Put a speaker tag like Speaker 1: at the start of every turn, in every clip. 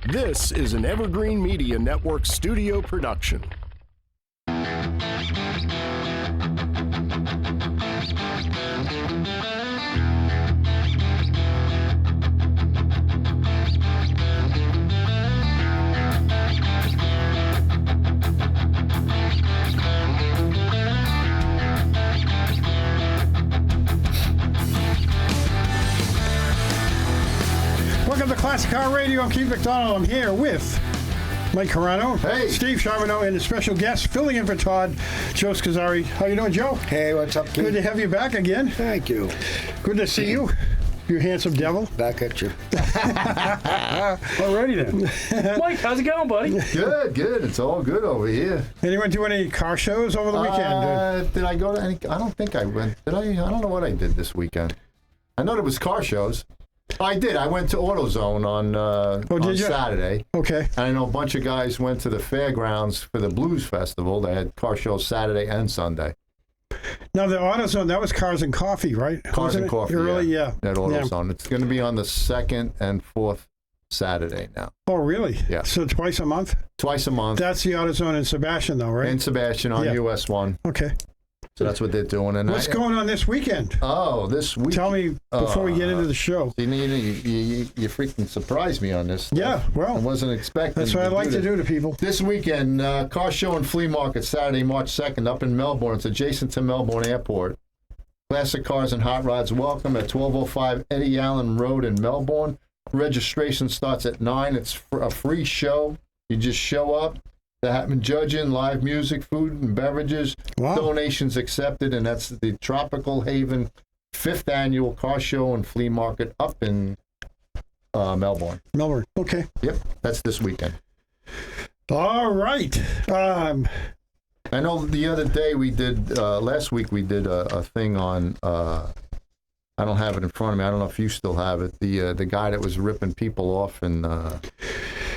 Speaker 1: This is an Evergreen Media Network studio production.
Speaker 2: Welcome to Classic Car Radio. I'm Keith McDonald. I'm here with Mike Carano,
Speaker 3: hey,
Speaker 2: Steve Charbonneau, and a special guest filling in for Todd, Joe Scazzari. How you doing, Joe?
Speaker 4: Hey, what's up, Keith?
Speaker 2: Good to have you back again.
Speaker 4: Thank you.
Speaker 2: Good to see you, you handsome devil.
Speaker 4: Back at you.
Speaker 5: Alrighty then. Mike, how's it going, buddy?
Speaker 3: Good. It's all good over here.
Speaker 2: Anyone do any car shows over the weekend?
Speaker 3: Did I go to any? I don't think I went. Did I? I don't know what I did this weekend. I know there was car shows. I did. I went to AutoZone on Saturday.
Speaker 2: Okay.
Speaker 3: And I know a bunch of guys went to the fairgrounds for the Blues Festival. They had car shows Saturday and Sunday.
Speaker 2: Now, the AutoZone, that was Cars and Coffee, right?
Speaker 3: Cars and Coffee,
Speaker 2: Early, yeah.
Speaker 3: At AutoZone. It's going to be on the 2nd and 4th Saturday now.
Speaker 2: Oh, really?
Speaker 3: Yeah.
Speaker 2: So twice a month?
Speaker 3: Twice a month.
Speaker 2: That's the AutoZone in Sebastian, though, right?
Speaker 3: In Sebastian on US 1.
Speaker 2: Okay.
Speaker 3: So that's what they're doing. And
Speaker 2: what's going on this weekend?
Speaker 3: Oh, this week.
Speaker 2: Tell me before we get into the show.
Speaker 3: You freaking surprised me on this.
Speaker 2: Yeah, well.
Speaker 3: I wasn't expecting.
Speaker 2: That's what I like to do to people.
Speaker 3: This weekend, car show and flea market, Saturday, March 2nd, up in Melbourne. It's adjacent to Melbourne Airport. Classic Cars and Hot Rods welcome at 1205 Eddie Allen Road in Melbourne. Registration starts at 9. It's a free show. You just show up. They have judging, live music, food and beverages, donations accepted, and that's the Tropical Haven 5th Annual Car Show and Flea Market up in Melbourne.
Speaker 2: Melbourne, okay.
Speaker 3: Yep, that's this weekend.
Speaker 2: All right.
Speaker 3: I know the other day we did, last week we did a thing on, I don't have it in front of me, I don't know if you still have it, the guy that was ripping people off in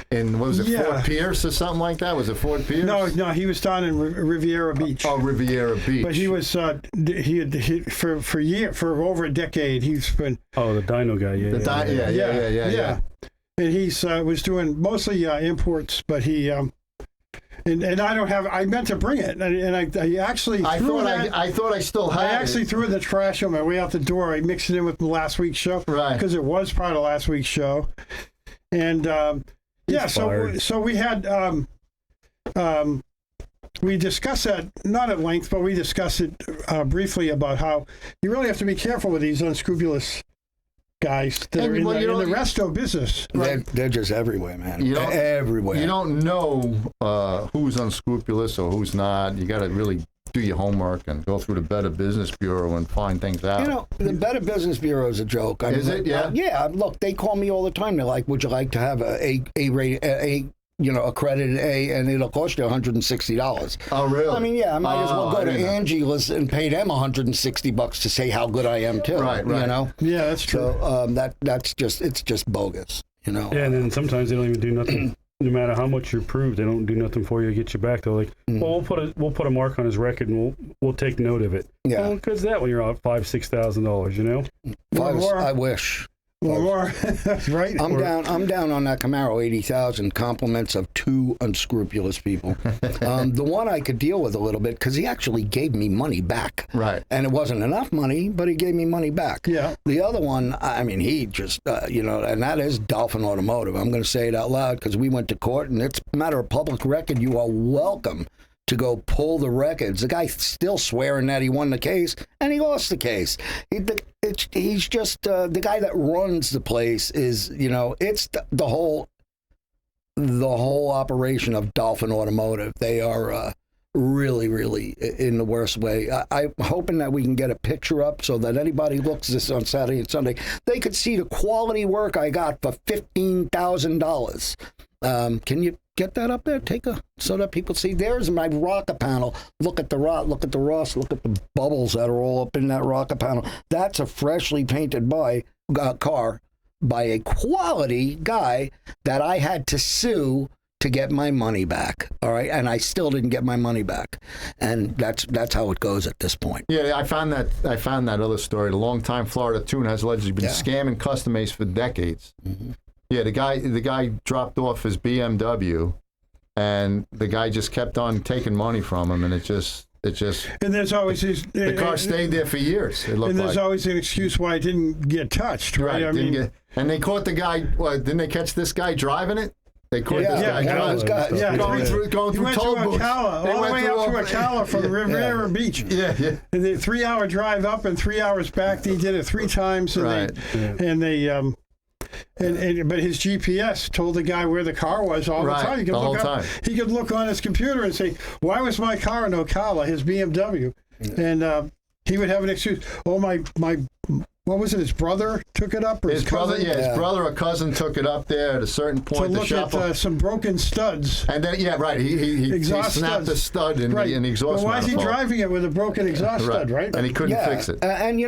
Speaker 3: what was it, Fort Pierce or something like that? Was it Fort Pierce?
Speaker 2: No, he was down in Riviera Beach.
Speaker 3: Oh, Riviera Beach.
Speaker 2: But he was for over a decade. He's been
Speaker 5: the Dino guy.
Speaker 2: Yeah. And he's was doing mostly imports, but he and I don't have. I meant to bring it, and I actually threw it.
Speaker 3: I thought I still had it.
Speaker 2: I actually threw it in the trash on my way out the door. I mixed it in with last week's show,
Speaker 3: right?
Speaker 2: Because it was part of last week's show, and. So we had we discussed that, not at length, but we discussed it briefly about how you really have to be careful with these unscrupulous guys that are in the resto business.
Speaker 4: Right? They're just everywhere, man. Everywhere.
Speaker 3: You don't know who's unscrupulous or who's not. You got to really do your homework and go through the Better Business Bureau and find things out.
Speaker 4: You know, the Better Business Bureau is a joke.
Speaker 3: Is it? Yeah.
Speaker 4: Yeah. Look, they call me all the time. They're like, "Would you like to have accredited A, and it'll cost you $160."
Speaker 3: Oh, really?
Speaker 4: I mean, I might as well go to Angie's and pay them $160 to say how good I am too.
Speaker 3: Right.
Speaker 4: You know?
Speaker 2: Yeah, that's true.
Speaker 4: So that's just bogus. You know.
Speaker 5: Yeah, and then sometimes they don't even do nothing. No matter how much you prove, they don't do nothing for you to get you back. They're like, well, we'll put a mark on his record and we'll take note of it.
Speaker 4: Yeah.
Speaker 5: Well, because that when you're out $5,000-$6,000, you know.
Speaker 4: I wish.
Speaker 2: More, right?
Speaker 4: I'm down on that Camaro 80,000. Compliments of 2 unscrupulous people. The one I could deal with a little bit because he actually gave me money back.
Speaker 3: Right.
Speaker 4: And it wasn't enough money, but he gave me money back.
Speaker 2: Yeah.
Speaker 4: The other one, I mean, he just, and that is Dolphin Automotive. I'm going to say it out loud because we went to court, and it's a matter of public record. You are welcome to go pull the records. The guy's still swearing that he won the case, and he lost the case. He's just the guy that runs the place is, it's the whole operation of Dolphin Automotive. They are really, really in the worst way. I'm hoping that we can get a picture up so that anybody looks this on Saturday and Sunday, they could see the quality work I got for $15,000. Can you get that up there? So that people see. There's my rocker panel. Look at the rust. Look at the rust. Look at the bubbles that are all up in that rocker panel. That's a freshly painted car by a quality guy that I had to sue to get my money back. All right, and I still didn't get my money back, and that's how it goes at this point.
Speaker 3: Yeah, I found that other story. The longtime Florida tune has allegedly been scamming customers for decades. Mm-hmm. Yeah, the guy dropped off his BMW, and the guy just kept on taking money from him, and it just.
Speaker 2: And there's always these.
Speaker 3: The car stayed there for years. It looked
Speaker 2: and there's
Speaker 3: like.
Speaker 2: always an excuse why it didn't get touched, right? I mean,
Speaker 3: and they caught the guy. Well, didn't they catch this guy driving it? They caught this guy driving. Going through
Speaker 2: he went
Speaker 3: toll
Speaker 2: through
Speaker 3: booths.
Speaker 2: Ocala, all the way up to Ocala from Riviera Beach.
Speaker 3: Yeah.
Speaker 2: And the 3-hour drive up and 3 hours back. He did it 3 times, and but his GPS told the guy where the car was all the time. He could look on his computer and say, "Why was my car in Ocala?" His BMW, and he would have an excuse. Oh, my what was it? His brother took it up, or his cousin?
Speaker 3: His brother or cousin took it up there at a certain point
Speaker 2: to look at some broken studs.
Speaker 3: And then, he snapped the stud in the exhaust.
Speaker 2: But why is he driving it with a broken exhaust stud, right?
Speaker 3: And he couldn't fix it.
Speaker 4: And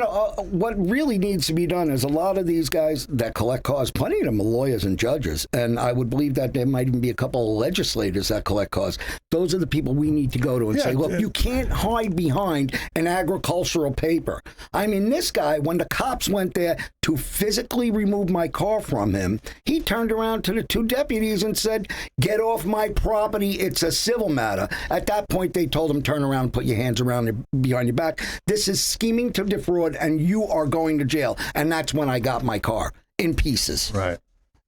Speaker 4: what really needs to be done is a lot of these guys that collect cars, plenty of them are lawyers and judges, and I would believe that there might even be a couple of legislators that collect cars. Those are the people we need to go to and say, look, you can't hide behind an agricultural paper. I mean, this guy, when the cops went there to physically remove my car from him, he turned around to the 2 deputies and said, "Get off my property. It's a civil matter." At that point, they told him, "Turn around and put your hands behind your back. This is scheming to defraud, and you are going to jail." And that's when I got my car in pieces.
Speaker 3: Right.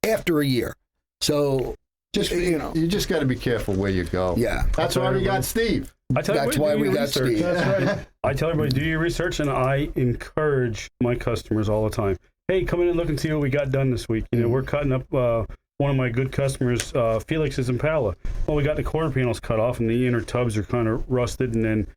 Speaker 4: After a year. So,
Speaker 3: you just got to be careful where you go.
Speaker 4: Yeah.
Speaker 3: That's why we got Steve.
Speaker 5: That's
Speaker 4: why we got Steve.
Speaker 2: That's right.
Speaker 5: I tell everybody, do your research, and I encourage my customers all the time. Hey, come in and look and see what we got done this week. We're cutting up one of my good customers, Felix's Impala. Well, we got the quarter panels cut off, and the inner tubs are kind of rusted, and then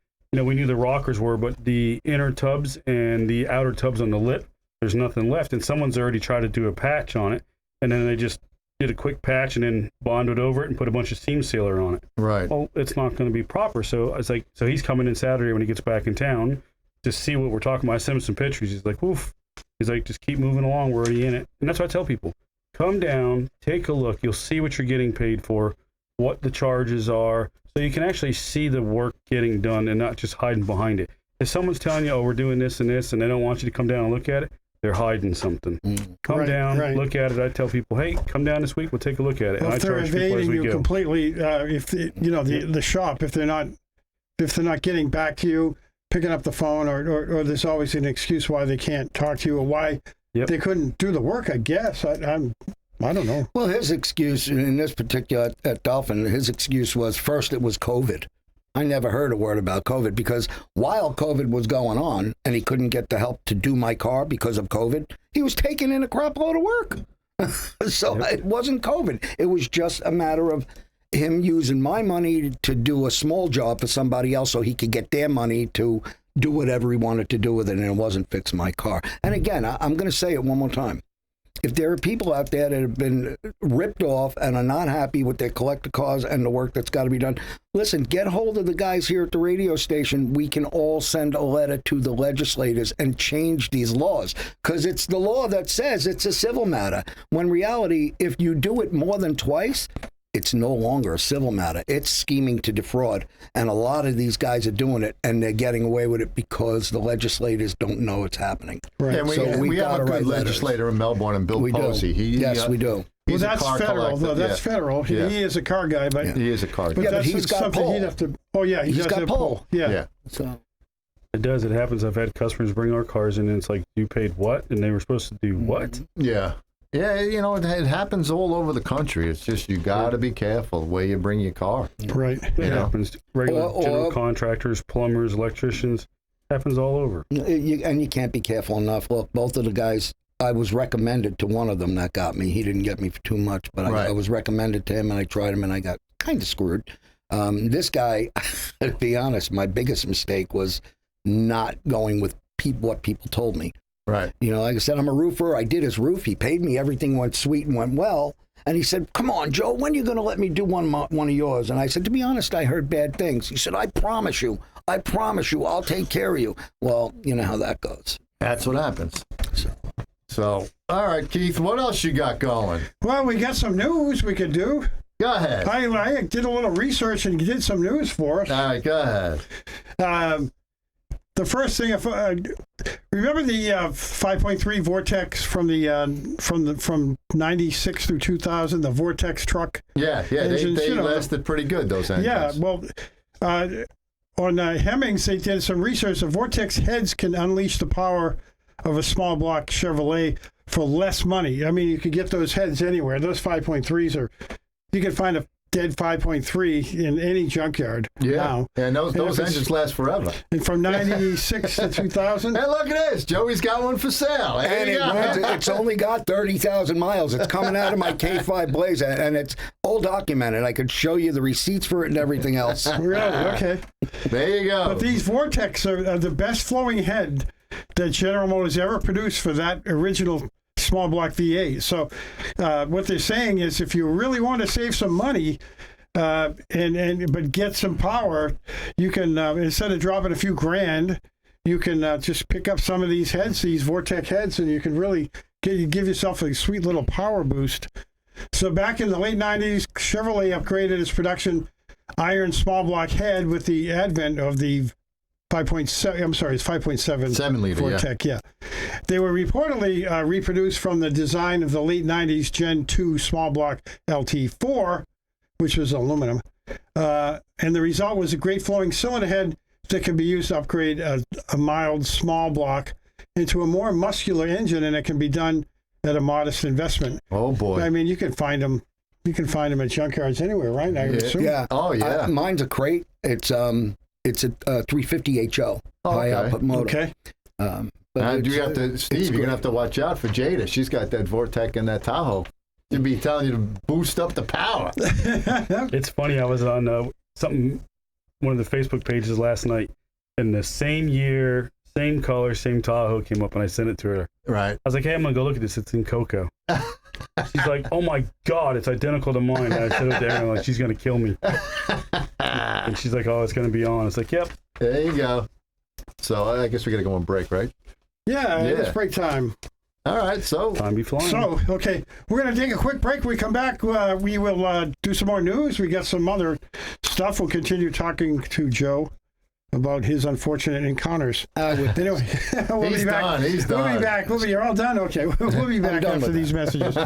Speaker 5: we knew the rockers were, but the inner tubs and the outer tubs on the lip, there's nothing left, and someone's already tried to do a patch on it, and then they just did a quick patch and then bonded over it and put a bunch of seam sealer on it.
Speaker 3: Right.
Speaker 5: Well, it's not going to be proper. So I was like, so he's coming in Saturday when he gets back in town to see what we're talking about. I sent him some pictures. He's like, woof. He's like, just keep moving along. We're already in it. And that's what I tell people. Come down, take a look. You'll see what you're getting paid for, what the charges are, so you can actually see the work getting done and not just hiding behind it. If someone's telling you, oh, we're doing this and this, and they don't want you to come down and look at it, they're hiding something. Come down, look at it. I tell people, hey, come down this week. We'll take a look at it.
Speaker 2: Well,
Speaker 5: and
Speaker 2: if they're evading you completely, the shop, if they're not getting back to you, picking up the phone, or there's always an excuse why they can't talk to you, or why they couldn't do the work. I guess I don't know.
Speaker 4: Well, his excuse in this particular at Dolphin, his excuse was first it was COVID. I never heard a word about COVID because while COVID was going on and he couldn't get the help to do my car because of COVID, he was taking in a crap load of work. So it wasn't COVID. It was just a matter of him using my money to do a small job for somebody else so he could get their money to do whatever he wanted to do with it, and it wasn't fix my car. And again, I'm going to say it one more time. If there are people out there that have been ripped off and are not happy with their collector cars and the work that's got to be done, listen, get hold of the guys here at the radio station. We can all send a letter to the legislators and change these laws, because it's the law that says it's a civil matter. When reality, if you do it more than twice, it's no longer a civil matter. It's scheming to defraud. And a lot of these guys are doing it, and they're getting away with it because the legislators don't know it's happening.
Speaker 2: Right.
Speaker 3: And we have a good legislator in Melbourne, and Bill Posey.
Speaker 4: Yes, we do.
Speaker 2: Well, that's federal, though. That's federal. He is a car guy, but
Speaker 3: he is a car guy.
Speaker 2: But that's
Speaker 4: he's got
Speaker 2: something
Speaker 4: pull.
Speaker 2: he'd have to. Oh yeah,
Speaker 4: he's got pull.
Speaker 2: Yeah.
Speaker 4: So
Speaker 5: it does. It happens. I've had customers bring our cars in, and it's like, you paid what? And they were supposed to do what?
Speaker 3: Yeah. Yeah, it happens all over the country. It's just you got to be careful where you bring your car.
Speaker 2: Right.
Speaker 5: It happens. Regular general contractors, plumbers, electricians, happens all over.
Speaker 4: And you can't be careful enough. Look, both of the guys, I was recommended to one of them that got me. He didn't get me for too much, but I was recommended to him, and I tried him, and I got kind of screwed. This guy, to be honest, my biggest mistake was not going with what people told me.
Speaker 3: Right.
Speaker 4: Like I said, I'm a roofer. I did his roof. He paid me. Everything went sweet and went well. And he said, come on, Joe, when are you going to let me do one of yours? And I said, to be honest, I heard bad things. He said, I promise you, I'll take care of you. Well, you know how that goes.
Speaker 3: That's what happens. So, all right, Keith, what else you got going?
Speaker 2: Well, we got some news we could do.
Speaker 3: Go ahead.
Speaker 2: I did a little research and did some news for us.
Speaker 3: All right, go ahead.
Speaker 2: the first thing, remember the 5.3 Vortex from 96 through 2000, the Vortex truck?
Speaker 3: Yeah,
Speaker 2: engines,
Speaker 3: they lasted pretty good, those engines.
Speaker 2: Yeah, well, on Hemmings, they did some research. The Vortex heads can unleash the power of a small block Chevrolet for less money. I mean, you could get those heads anywhere. Those 5.3s you can find a dead 5.3 in any junkyard now.
Speaker 3: Yeah, and those engines last forever.
Speaker 2: And from 96 to 2000.
Speaker 3: Hey, look at this. Joey's got one for sale.
Speaker 4: And it's only got 30,000 miles. It's coming out of my K5 Blazer, and it's all documented. I could show you the receipts for it and everything else.
Speaker 2: Really? Okay.
Speaker 3: There you go.
Speaker 2: But these Vortex are the best flowing head that General Motors ever produced for that original small block V8. So what they're saying is, if you really want to save some money but get some power, you can instead of dropping a few grand, you can just pick up some of these heads, these Vortec heads, and you can really give yourself a sweet little power boost. So back in the late 90s, Chevrolet upgraded its production iron small block head with the advent of the 5.7, I'm sorry, it's 5.7
Speaker 3: 7-liter
Speaker 2: Vortec, yeah. They were reportedly reproduced from the design of the late 90s Gen 2 small block LT4, which was aluminum. And the result was a great flowing cylinder head that can be used to upgrade a mild small block into a more muscular engine, and it can be done at a modest investment.
Speaker 3: Oh, boy.
Speaker 2: I mean, you can find them. You can find them at junkyards anywhere, right? I would assume.
Speaker 4: Yeah.
Speaker 3: Oh, yeah.
Speaker 4: Mine's a crate. It's a 350 HO high output motor.
Speaker 2: Okay.
Speaker 3: And you have to, Steve, you're going to have to watch out for Jada. She's got that Vortec and that Tahoe. She'll be telling you to boost up the power.
Speaker 5: It's funny. I was on one of the Facebook pages last night, and the same year, same color, same Tahoe came up, and I sent it to her.
Speaker 3: Right.
Speaker 5: I was like, hey, I'm going to go look at this. It's in Cocoa. She's like, oh my God, it's identical to mine. And I said it to her, and like, she's going to kill me. And she's like, oh, it's going to be on. It's like, yep.
Speaker 3: There you go. So I guess we got to go on break, right?
Speaker 2: Yeah, it's break time.
Speaker 3: All right, so.
Speaker 5: Time be flying.
Speaker 2: So, okay, we're going to take a quick break. When we come back, we will do some more news. We got some other stuff. We'll continue talking to Joe about his unfortunate encounters. Anyway, we'll be back.
Speaker 3: He's done.
Speaker 2: We'll be back. You're all done? Okay, we'll be back after these messages.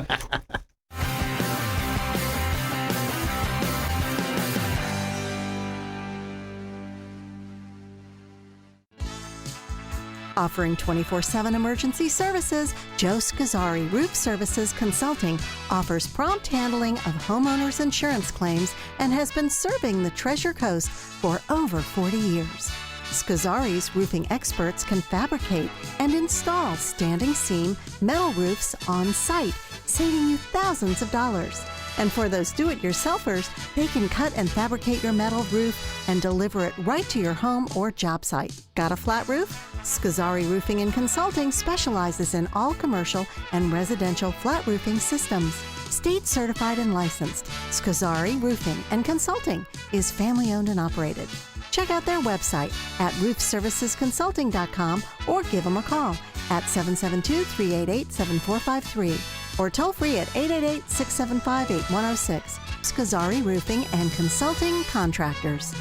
Speaker 6: Offering 24/7 emergency services, Joe Scazzari Roof Services Consulting offers prompt handling of homeowners' insurance claims and has been serving the Treasure Coast for over 40 years. Scazzari's roofing experts can fabricate and install standing seam metal roofs on site, saving you thousands of dollars. And for those do-it-yourselfers, they can cut and fabricate your metal roof and deliver it right to your home or job site. Got a flat roof? Scazzari Roofing and Consulting specializes in all commercial and residential flat roofing systems. State certified and licensed, Scazzari Roofing and Consulting is family-owned and operated. Check out their website at roofservicesconsulting.com or give them a call at 772-388-7453 or toll free at 888-675-8106. Scazzari Roofing and Consulting Contractors.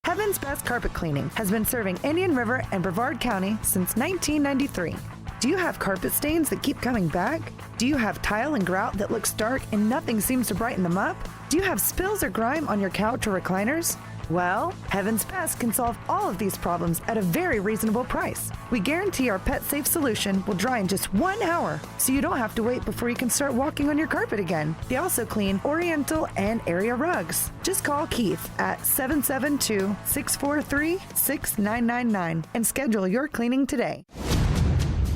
Speaker 7: Heaven's Best Carpet Cleaning has been serving Indian River and Brevard County since 1993. Do you have carpet stains that keep coming back? Do you have tile and grout that looks dark and nothing seems to brighten them up? Do you have spills or grime on your couch or recliners? Well, Heaven's Best can solve all of these problems at a very reasonable price. We guarantee our pet-safe solution will dry in just 1 hour, so you don't have to wait before you can start walking on your carpet again. They also clean Oriental and area rugs. Just call Keith at 772-643-6999 and schedule your cleaning today.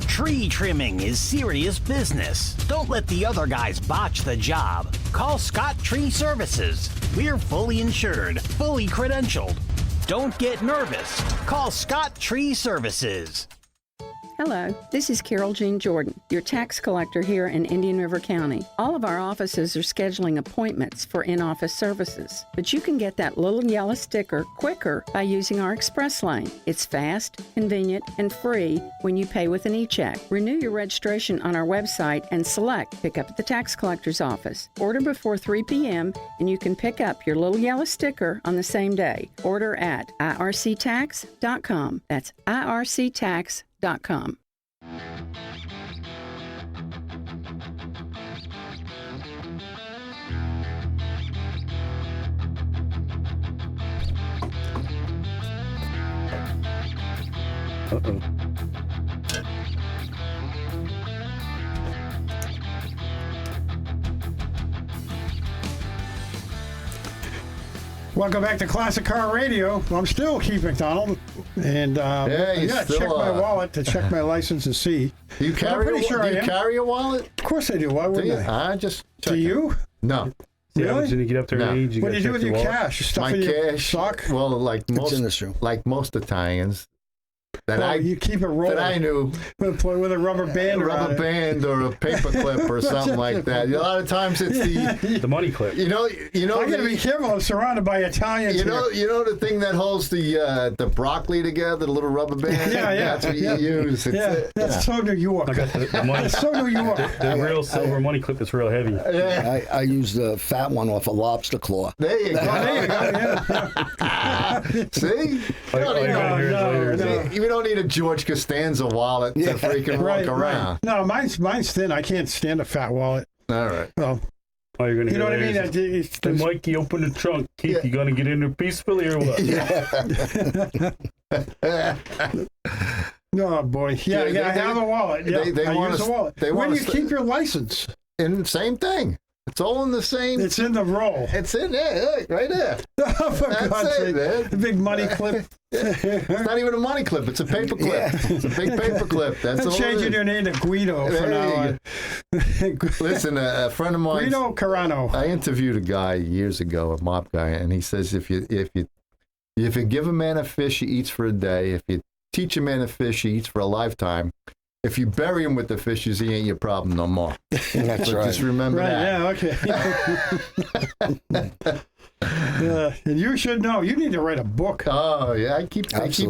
Speaker 8: Tree trimming is serious business. Don't let the other guys botch the job. Call Scott Tree Services. We're fully insured, fully credentialed. Don't get nervous. Call Scott Tree Services.
Speaker 9: Hello, this is Carol Jean Jordan, your tax collector here in Indian River County. All of our offices are scheduling appointments for in-office services, but you can get that little yellow sticker quicker by using our Express Lane. It's fast, convenient, and free when you pay with an e-check. Renew your registration on our website and select Pick Up at the Tax Collector's Office. Order before 3 p.m. and you can pick up your little yellow sticker on the same day. Order at irctax.com. That's irctax.com.
Speaker 5: Uh-oh.
Speaker 2: Welcome back to Classic Car Radio. I'm still Keith McDonald, and I gotta check my wallet to check my license and see.
Speaker 3: Do you carry a wallet?
Speaker 2: Of course I do. Why wouldn't I?
Speaker 3: I just
Speaker 2: Do you?
Speaker 3: No.
Speaker 2: Really?
Speaker 5: When you get up to an age,
Speaker 2: What do you do with your cash? Stuff
Speaker 3: My
Speaker 2: in your
Speaker 3: cash,
Speaker 2: sock?
Speaker 3: well, like most Italians,
Speaker 2: You keep it rolling.
Speaker 3: that I knew,
Speaker 2: with a rubber band
Speaker 3: a
Speaker 2: around
Speaker 3: rubber band or a paper clip or something like that. A lot of times it's
Speaker 5: the money clip.
Speaker 3: you know.
Speaker 2: I got to be careful. I'm surrounded by Italians.
Speaker 3: You know the thing that holds the broccoli together, the little rubber band.
Speaker 2: Yeah.
Speaker 3: That's what you use.
Speaker 2: That's so New York.
Speaker 5: I got the money.
Speaker 2: That's so New York.
Speaker 5: The real silver money clip that's real heavy.
Speaker 3: Yeah.
Speaker 4: I use the fat one off a lobster claw.
Speaker 3: There you go.
Speaker 2: There you go. Yeah.
Speaker 3: See? We don't need a George Costanza wallet to freaking walk around.
Speaker 2: No, mine's thin. I can't stand a fat wallet.
Speaker 3: All right.
Speaker 2: Well,
Speaker 5: You're gonna
Speaker 2: you know what I mean?
Speaker 5: Hey, Mikey, open the trunk. Keith, you gonna get in there peacefully or what?
Speaker 2: Oh boy, yeah, I have a wallet. Yeah, I use a wallet. Where do you keep your license?
Speaker 3: In the same thing. It's all in the same.
Speaker 2: It's in the roll.
Speaker 3: It's in there, right there.
Speaker 2: Oh, for God's sake,
Speaker 3: man.
Speaker 2: the big money clip.
Speaker 3: It's not even a money clip. It's a paper clip. Yeah. It's a big paper clip. That's all.
Speaker 2: Changing your name to Guido for now on.
Speaker 3: Listen, a friend of mine,
Speaker 2: Guido Carano.
Speaker 3: I interviewed a guy years ago, a mob guy, and he says if you give a man a fish, he eats for a day. If you teach a man a fish, he eats for a lifetime. If you bury him with the fishes, he ain't your problem no more.
Speaker 4: That's right.
Speaker 3: Just remember that.
Speaker 2: Yeah, okay. And you should know. You need to write a book.
Speaker 3: Oh yeah, they keep asking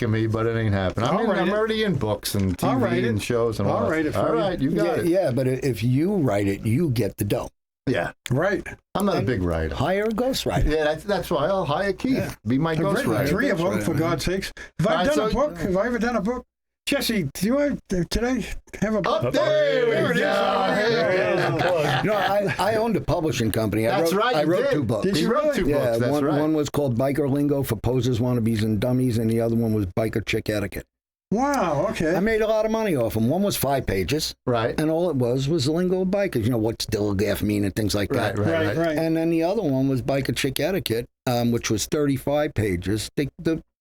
Speaker 3: me, but it ain't happening. I'm already in books and TV and shows and all.
Speaker 2: I'll write it for you.
Speaker 3: All right, you got it.
Speaker 4: Yeah, but if you write it, you get the dough.
Speaker 3: Yeah,
Speaker 2: right.
Speaker 3: I'm not a big writer.
Speaker 4: Hire a ghostwriter.
Speaker 3: Yeah, that's why I'll hire Keith. Be my ghostwriter.
Speaker 2: 3 of them, for God's sakes. Have I done a book? Have I ever done a book? Jesse, do you today have a book?
Speaker 3: There we go.
Speaker 4: No, I owned a publishing company.
Speaker 3: That's right.
Speaker 4: I wrote 2 books.
Speaker 2: Did you
Speaker 3: wrote 2 books. That's right.
Speaker 4: One was called Biker Lingo for Posers, Wannabes, and Dummies, and the other one was Biker Chick Etiquette.
Speaker 2: Wow, okay.
Speaker 4: I made a lot of money off them. One was 5 pages.
Speaker 3: Right.
Speaker 4: And all it was the lingo of bikers. You know, what's dilgaff mean and things like that.
Speaker 2: Right.
Speaker 4: And then the other one was Biker Chick Etiquette, which was 35 pages.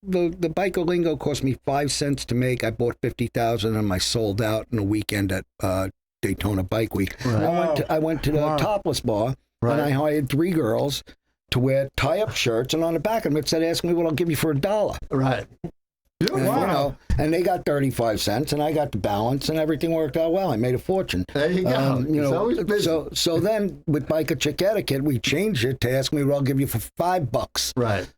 Speaker 4: The biker lingo cost me 5 cents to make. I bought 50,000 and I sold out in a weekend at Daytona Bike Week. Right. I went to the Topless Bar and I hired 3 girls to wear tie-up shirts, and on the back of them it said, "Ask me what I'll give you for $1."
Speaker 3: Right.
Speaker 4: And, and they got 35 cents, and I got the balance, and everything worked out well. I made a fortune.
Speaker 3: There you go.
Speaker 4: So then with Biker Chick Etiquette, we changed it to "Ask me what I'll give you for $5."
Speaker 3: Right.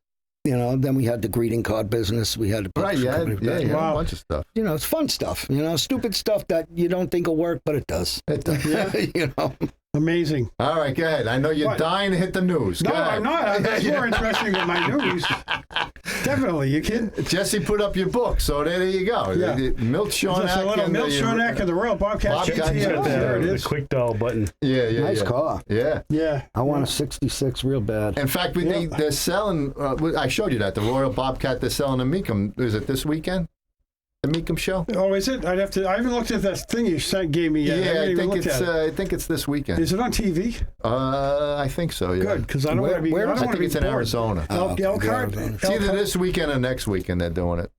Speaker 4: You know, then we had the greeting card business. We had the
Speaker 3: a bunch of stuff.
Speaker 4: You know, it's fun stuff. You know, stupid stuff that you don't think will work, but it does.
Speaker 3: It does.
Speaker 4: You know.
Speaker 2: Amazing.
Speaker 3: All right, go ahead. I know you're dying to hit the news.
Speaker 2: No, I'm not. That's more interesting than my news. Definitely, you kidding?
Speaker 3: Jesse put up your book, so there you go.
Speaker 2: Yeah.
Speaker 3: Milt Schoenack.
Speaker 2: Just a little Milt Schoenack and the Royal Bobcat.
Speaker 5: There it is. The quick dial button.
Speaker 3: Yeah.
Speaker 4: Nice car.
Speaker 3: Yeah.
Speaker 4: I want a 66 real bad.
Speaker 3: In fact, they're selling, I showed you that, the Royal Bobcat, they're selling a Mecum. Is it this weekend? The Mecum show?
Speaker 2: Oh, is it? I haven't looked at that thing you gave me yet.
Speaker 3: Yeah, I think it's this weekend.
Speaker 2: Is it on TV?
Speaker 3: I think so, yeah.
Speaker 2: Good, because I don't want to be
Speaker 3: I think it's in Arizona.
Speaker 2: Elkhart?
Speaker 3: It's either this weekend or next weekend they're doing it.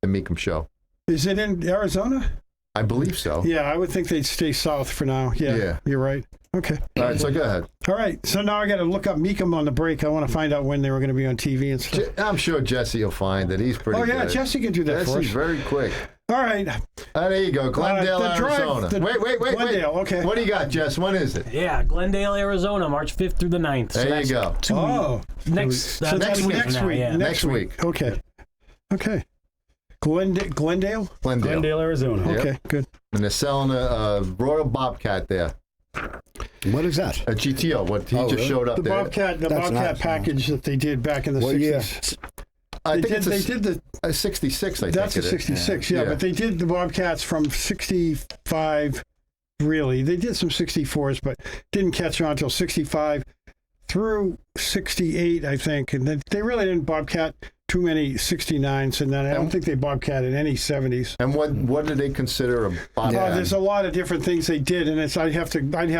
Speaker 3: The Mecum show.
Speaker 2: Is it in Arizona?
Speaker 3: I believe so.
Speaker 2: Yeah, I would think they'd stay south for now. Yeah. You're right. Okay.
Speaker 3: All right, so go ahead.
Speaker 2: All right, so now I got to look up Mecum on the break. I want to find out when they were going to be on TV and stuff.
Speaker 3: I'm sure Jesse will find that. He's pretty good.
Speaker 2: Jesse can do that for us.
Speaker 3: Jesse's very quick.
Speaker 2: All right.
Speaker 3: There you go, Glendale, Arizona. Wait.
Speaker 2: Glendale, okay.
Speaker 3: What do you got, Jess? When is it?
Speaker 10: Yeah, Glendale, Arizona, March 5th through the 9th. So
Speaker 3: There you go.
Speaker 10: Next week.
Speaker 2: Okay. Glendale?
Speaker 5: Glendale, Arizona.
Speaker 2: Okay, good.
Speaker 3: And they're selling a Royal Bobcat there.
Speaker 4: What is that?
Speaker 3: A GTO. What he just showed up
Speaker 2: The
Speaker 3: there.
Speaker 2: Bobcat
Speaker 4: Nice.
Speaker 2: package that they did back in the 60s.
Speaker 3: I think
Speaker 2: they did the
Speaker 3: a 66.
Speaker 2: That's
Speaker 3: think
Speaker 2: a
Speaker 3: it is.
Speaker 2: 66, yeah, but they did the Bobcats from 65, really. They did some 64s, but didn't catch on until 65 through 68, I think. And then they really didn't Bobcat too many 69s, and then I don't think they Bobcatted any 70s.
Speaker 3: And what do they consider a Bobcat?
Speaker 2: There's a lot of different things they did, and I'd have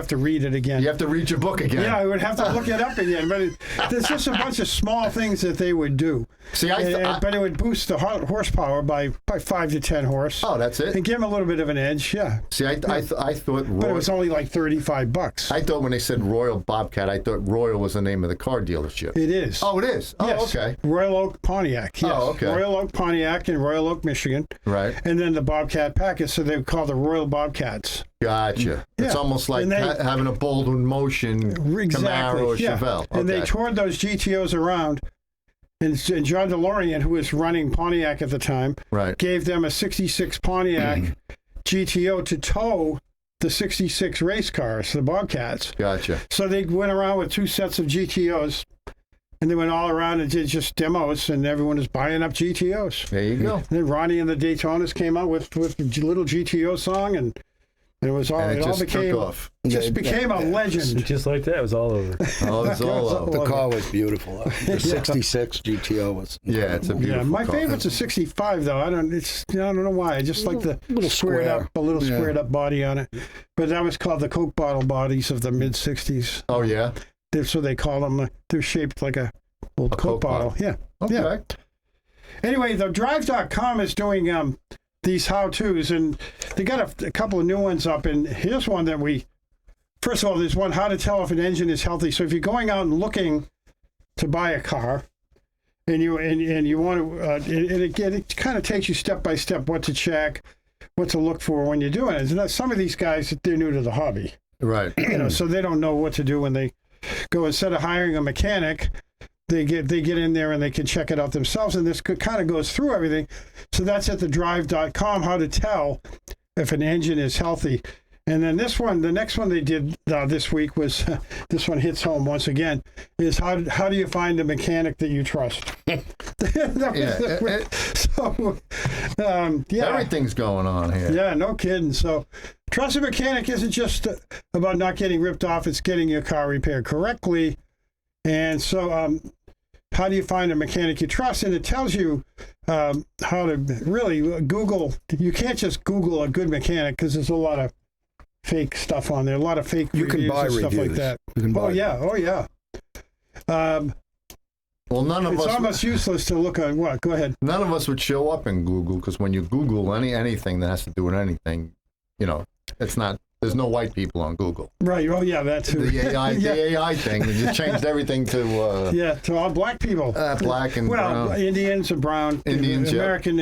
Speaker 2: to read it again.
Speaker 3: You have to read your book again.
Speaker 2: Yeah, I would have to look it up again. But there's just a bunch of small things that they would do.
Speaker 3: See,
Speaker 2: but it would boost the horsepower by 5 to 10 horse.
Speaker 3: Oh, that's it.
Speaker 2: And give them a little bit of an edge. Yeah.
Speaker 3: See, I thought.
Speaker 2: But it was only like $35.
Speaker 3: I thought when they said Royal Bobcat, I thought Royal was the name of the car dealership.
Speaker 2: It is.
Speaker 3: Oh, it is. Oh,
Speaker 2: yes.
Speaker 3: okay.
Speaker 2: Royal Oak Pontiac. Yes.
Speaker 3: Oh, okay.
Speaker 2: Royal Oak Pontiac in Royal Oak, Michigan.
Speaker 3: Right.
Speaker 2: And then the Bobcat package, so they would call the Royal Bobcats.
Speaker 3: Gotcha.
Speaker 2: Yeah.
Speaker 3: It's almost like having a Boulder Motion Camaro or Chevelle.
Speaker 2: And they toured those GTOs around. And John DeLorean, who was running Pontiac at the time, gave them a 66 Pontiac GTO to tow the 66 race cars, the Bobcats.
Speaker 3: Gotcha.
Speaker 2: So they went around with 2 sets of GTOs, and they went all around and did just demos, and everyone was buying up GTOs.
Speaker 3: There you go.
Speaker 2: And then Ronnie and the Daytonas came out with a little GTO song, and it was all. It all became off. Became a legend.
Speaker 5: Just like that, it was all over.
Speaker 3: Oh, it was all over.
Speaker 4: The car was beautiful. The 66 GTO was.
Speaker 3: Yeah, it's a beautiful
Speaker 2: my
Speaker 3: car.
Speaker 2: favorite's a 65 though. I don't know why. I just like the
Speaker 4: little
Speaker 2: squared up body on it. But that was called the Coke bottle bodies of the mid 60s.
Speaker 3: Oh yeah.
Speaker 2: So they call them. They're shaped like a little Coke bottle. Yeah.
Speaker 3: Okay.
Speaker 2: Yeah. Anyway, the Drive.com is doing these how-tos, and they got a couple of new ones up. And here's one that first of all, there's one, how to tell if an engine is healthy. So if you're going out and looking to buy a car, and you want to, it kind of takes you step by step what to check, what to look for when you're doing it. And some of these guys, they're new to the hobby,
Speaker 3: right?
Speaker 2: So they don't know what to do when they go. Instead of hiring a mechanic, they get in there and they can check it out themselves. And this kind of goes through everything. So that's at the drive.com, how to tell if an engine is healthy. And then the next one they did this week was, this one hits home once again, is how do you find a mechanic that you trust?
Speaker 3: Everything's going on here.
Speaker 2: Yeah, no kidding. So trust a mechanic isn't just about not getting ripped off, it's getting your car repaired correctly. And so how do you find a mechanic you trust? And it tells you how to really Google. You can't just Google a good mechanic because there's a lot of fake stuff on there, a lot of fake reviews and stuff like that. Oh yeah.
Speaker 3: Well, none of us.
Speaker 2: It's almost useless to look on what? Go ahead.
Speaker 3: None of us would show up in Google because when you Google anything that has to do with anything, it's not. There's no white people on Google.
Speaker 2: Right. Oh, yeah, that too.
Speaker 3: The AI thing. They just changed everything to.
Speaker 2: To all black people.
Speaker 3: Black and brown.
Speaker 2: Well, Indians and brown.
Speaker 3: Indians,
Speaker 2: American,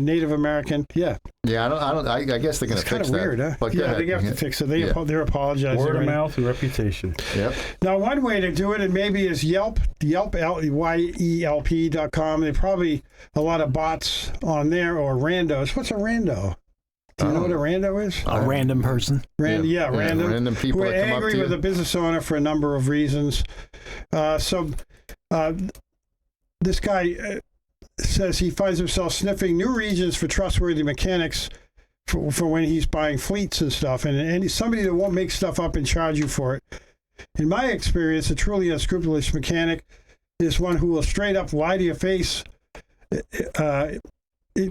Speaker 2: Native American. Yeah.
Speaker 3: Yeah, I guess they're going to fix that.
Speaker 2: It's kind of weird, huh?
Speaker 3: But
Speaker 2: yeah, they have to fix it. They're apologizing.
Speaker 5: Word of mouth and reputation.
Speaker 3: Yep.
Speaker 2: Now, one way to do it, and maybe is Yelp, YELP.com. There are probably a lot of bots on there or randos. What's a rando? Do you know what a rando is?
Speaker 10: A random person.
Speaker 2: Random.
Speaker 3: Random people
Speaker 2: who are
Speaker 3: that come
Speaker 2: angry
Speaker 3: up to
Speaker 2: with a business owner for a number of reasons. This guy says he finds himself sniffing new regions for trustworthy mechanics for when he's buying fleets and stuff. And somebody that won't make stuff up and charge you for it. In my experience, a truly unscrupulous mechanic is one who will straight up lie to your face.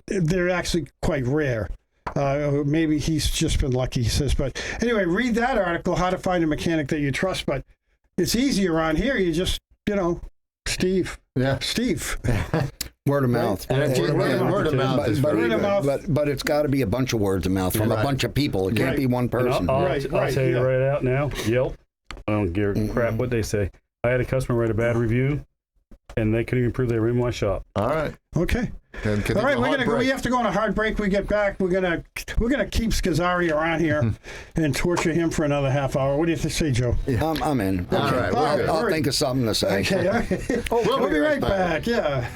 Speaker 2: They're actually quite rare. Maybe he's just been lucky, he says. But anyway, read that article, How to Find a Mechanic That You Trust. But it's easy around here. You just, Steve.
Speaker 3: Yeah.
Speaker 2: Steve.
Speaker 4: Word of mouth.
Speaker 3: Word of mouth is very good.
Speaker 4: But it's got to be a bunch of words of mouth from a bunch of people. It can't be one person.
Speaker 5: I'll tell you right out now, Yelp. I don't give a crap what they say. I had a customer write a bad review. and they couldn't even prove they were in my shop.
Speaker 3: All right.
Speaker 2: Okay.
Speaker 3: All
Speaker 2: right, we have to go on a hard break. We get back. We're gonna keep Scazzari around here and torture him for another half hour. What do you say, Joe?
Speaker 4: Yeah, I'm in. Okay.
Speaker 3: All right,
Speaker 4: I'll think of something to say.
Speaker 2: Okay. We'll be right back. Yeah.